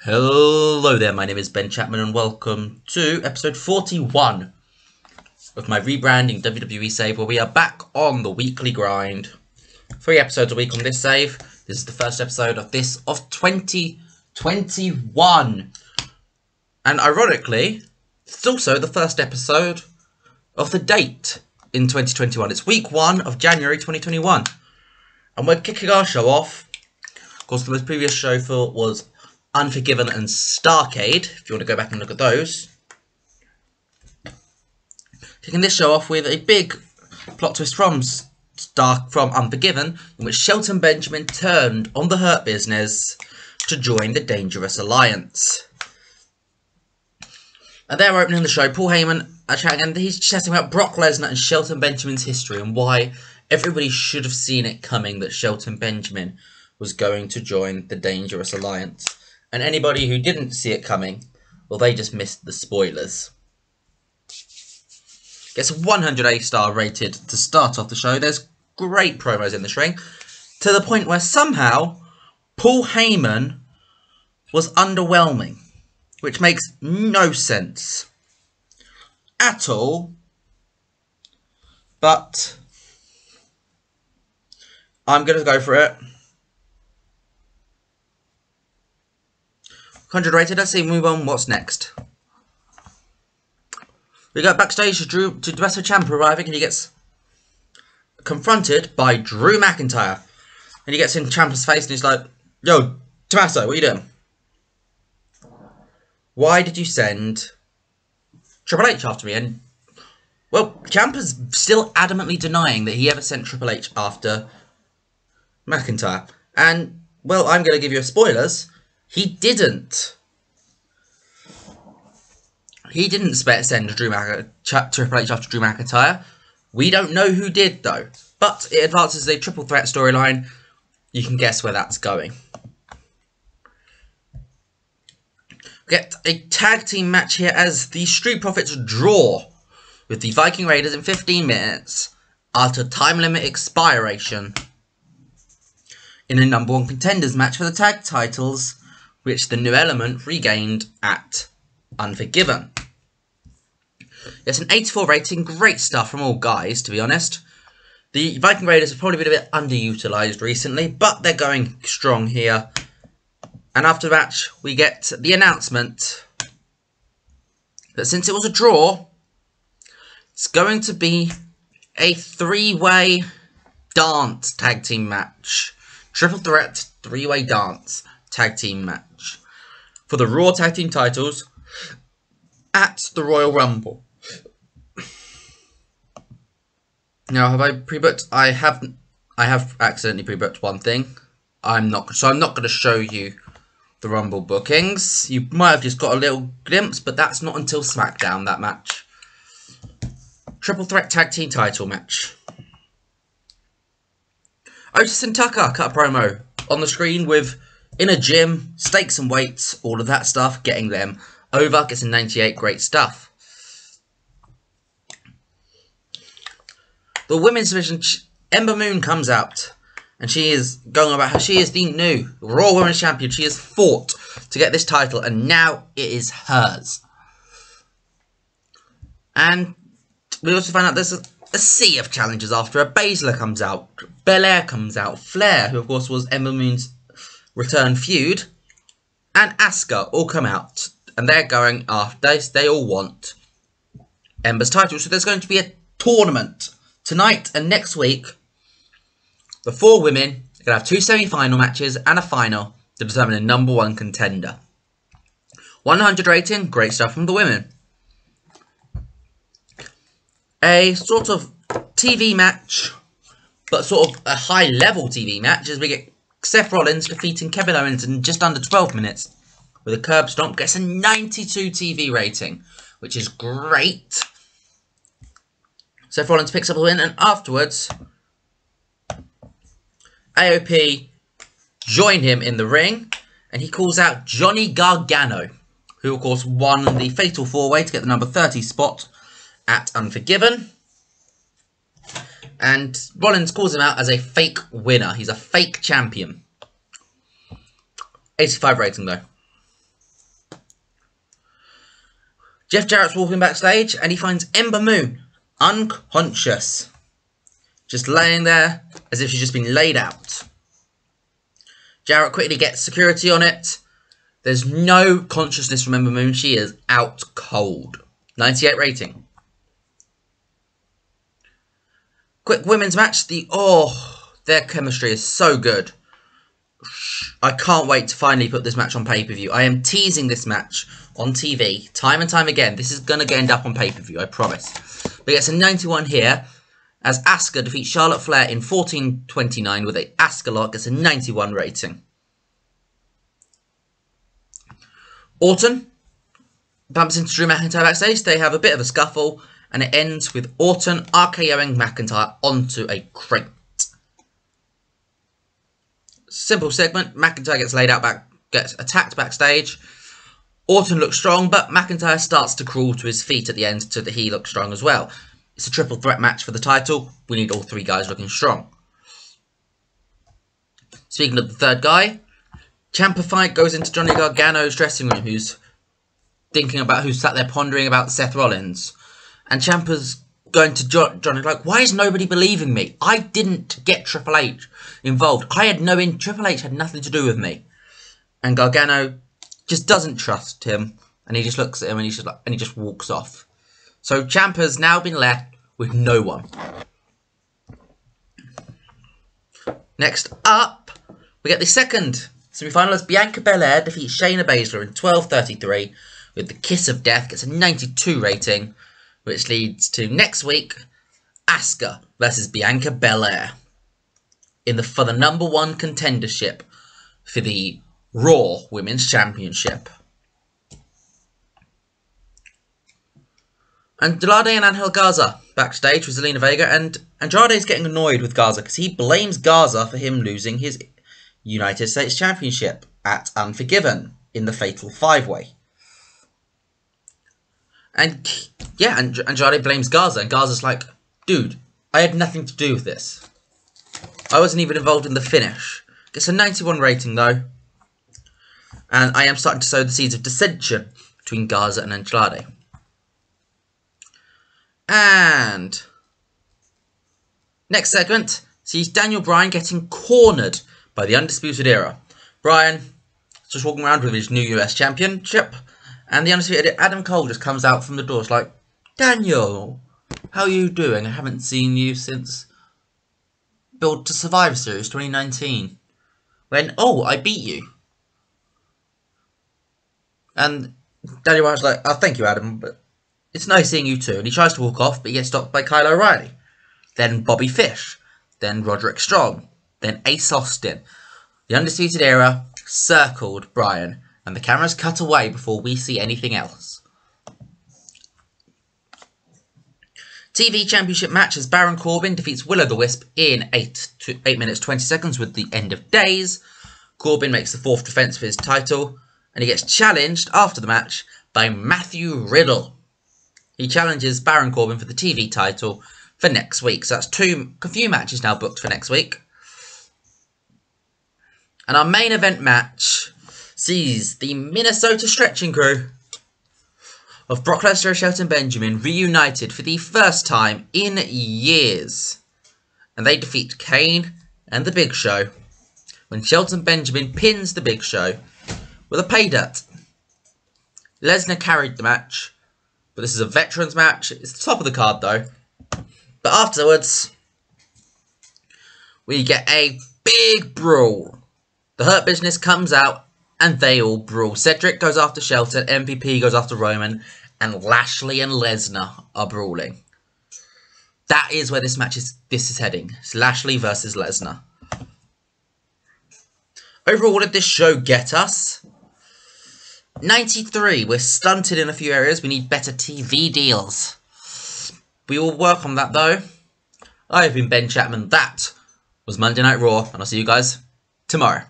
Hello there, my name is Ben Chapman and welcome to episode 41 of my Rebranding WWE save, where we are back on the weekly grind. 3 episodes a week on this save. This is the first episode of 2021. And ironically, it's also the first episode of the date in 2021. It's week 1 of January 2021. And we're kicking our show off. Of course, the most previous show was Unforgiven and Starcade, if you want to go back and look at those. Kicking this show off with a big plot twist from Unforgiven, in which Shelton Benjamin turned on the Hurt Business to join the Dangerous Alliance. And they're opening the show. Paul Heyman chatting, and he's chatting about Brock Lesnar and Shelton Benjamin's history and why everybody should have seen it coming that Shelton Benjamin was going to join the Dangerous Alliance. And anybody who didn't see it coming, well, they just missed the spoilers. Gets a 100 star rated to start off the show. There's great promos in this ring, to the point where somehow Paul Heyman was underwhelming, which makes no sense at all. But I'm going to go for it. 100 rated. Let's see, move on. What's next? We go backstage to Tommaso Ciampa arriving, and he gets confronted by Drew McIntyre. And he gets in Ciampa's face and he's like, "Yo, Tommaso, what are you doing? Why did you send Triple H after me?" And, well, Ciampa's still adamantly denying that he ever sent Triple H after McIntyre. And, well, I'm going to give you spoilers. He didn't. He didn't send Triple H after Drew McIntyre. We don't know who did, though. But it advances a triple threat storyline. You can guess where that's going. We get a tag team match here as the Street Profits draw with the Viking Raiders in 15 minutes after time limit expiration in a number 1 contenders match for the tag titles, which the New Element regained at Unforgiven. It's an 84 rating, great stuff from all guys, to be honest. The Viking Raiders have probably been a bit underutilised recently, but they're going strong here. And after the match, we get the announcement that since it was a draw, it's going to be a 3-way dance tag team match. Triple threat, 3-way dance tag team match for the Raw tag team titles at the Royal Rumble. Now, have I pre-booked? I have accidentally pre-booked one thing. I'm not going to show you the Rumble bookings. You might have just got a little glimpse, but that's not until SmackDown, that match. Triple threat tag team title match. Otis and Tucker cut a promo on the screen with, in a gym, stakes and weights, all of that stuff, getting them over. Gets a 98, great stuff. The women's division, Ember Moon comes out, and she is going about how she is the new Raw Women's Champion. She has fought to get this title, and now it is hers. And we also find out there's a sea of challenges after her. Baszler comes out, Belair comes out, Flair, who of course was Ember Moon's return feud, and Asuka all come out, and they're going after, they all want Ember's title. So there's going to be a tournament tonight and next week. The 4 women are going to have 2 semi-final matches and a final to determine a number 1 contender. 100 rating, great stuff from the women. A sort of TV match, but sort of a high-level TV match, as we get Seth Rollins defeating Kevin Owens in just under 12 minutes with a curb stomp. Gets a 92 TV rating, which is great. Seth Rollins picks up a win, and afterwards, AOP join him in the ring, and he calls out Johnny Gargano, who of course won the Fatal 4-Way to get the number 30 spot at Unforgiven. And Rollins calls him out as a fake winner. He's a fake champion. 85 rating though. Jeff Jarrett's walking backstage and he finds Ember Moon unconscious. Just laying there as if she's just been laid out. Jarrett quickly gets security on it. There's no consciousness from Ember Moon. She is out cold. 98 rating. Quick women's match. Their chemistry is so good. I can't wait to finally put this match on pay-per-view. I am teasing this match on TV time and time again. This is going to end up on pay-per-view, I promise. But it's a 91 here as Asuka defeats Charlotte Flair in 14:29 with a Asuka lock. It's a 91 rating. Orton bumps into Drew McIntyre backstage. They have a bit of a scuffle and it ends with Orton RKOing McIntyre onto a crate. Simple segment. McIntyre gets laid out gets attacked backstage. Orton looks strong, but McIntyre starts to crawl to his feet at the end so that he looks strong as well. It's a triple threat match for the title. We need all three guys looking strong. Speaking of the third guy, Ciampa fight goes into Johnny Gargano's dressing room, who's sat there pondering about Seth Rollins. And Ciampa's going to Johnny like, why is nobody believing me? I didn't get Triple H involved. Triple H had nothing to do with me. And Gargano just doesn't trust him, and he just looks at him and he just walks off. So Ciampa's now been left with no one. Next up, we get the second semi-final as Bianca Belair defeats Shayna Baszler in 12:33 with the Kiss of Death. Gets a 92 rating, which leads to next week Asuka versus Bianca Belair for the #1 contendership for the Raw Women's Championship. Andrade and Angel Garza backstage with Zelina Vega, and Andrade is getting annoyed with Garza because he blames Garza for him losing his United States Championship at Unforgiven in the Fatal 5-Way. And yeah, Andrade blames Garza, and Garza's like, dude, I had nothing to do with this. I wasn't even involved in the finish. Gets a 91 rating though. And I am starting to sow the seeds of dissension between Garza and Andrade. And next segment sees Daniel Bryan getting cornered by the Undisputed Era. Bryan just walking around with his new US Championship, and the Undisputed Adam Cole just comes out from the door. It's like, Daniel, how are you doing? I haven't seen you since Build to Survive Series 2019. When, I beat you. And Daniel Bryan's like, oh, thank you, Adam, but it's nice seeing you too. And he tries to walk off, but he gets stopped by Kyle O'Reilly. Then Bobby Fish. Then Roderick Strong. Then Ace Austin. The Undisputed Era circled Bryan, and the cameras cut away before we see anything else. TV Championship match as Baron Corbin defeats Will-O-the-Wisp in 8 minutes 20 seconds with the End of Days. Corbin makes the 4th defense for his title, and he gets challenged after the match by Matthew Riddle. He challenges Baron Corbin for the TV title for next week. So that's a few matches now booked for next week. And our main event match sees the Minnesota Stretching Crew of Brock Lesnar and Shelton Benjamin reunited for the first time in years. And they defeat Kane and the Big Show when Shelton Benjamin pins the Big Show with a pay dirt. Lesnar carried the match, but this is a veterans match. It's the top of the card though. But afterwards, we get a big brawl. The Hurt Business comes out and they all brawl. Cedric goes after Shelton, MVP goes after Roman, and Lashley and Lesnar are brawling. That is where this is heading. It's Lashley versus Lesnar. Overall, what did this show get us? 93. We're stunted in a few areas. We need better TV deals. We will work on that though. I have been Ben Chapman. That was Monday Night Raw, and I'll see you guys tomorrow.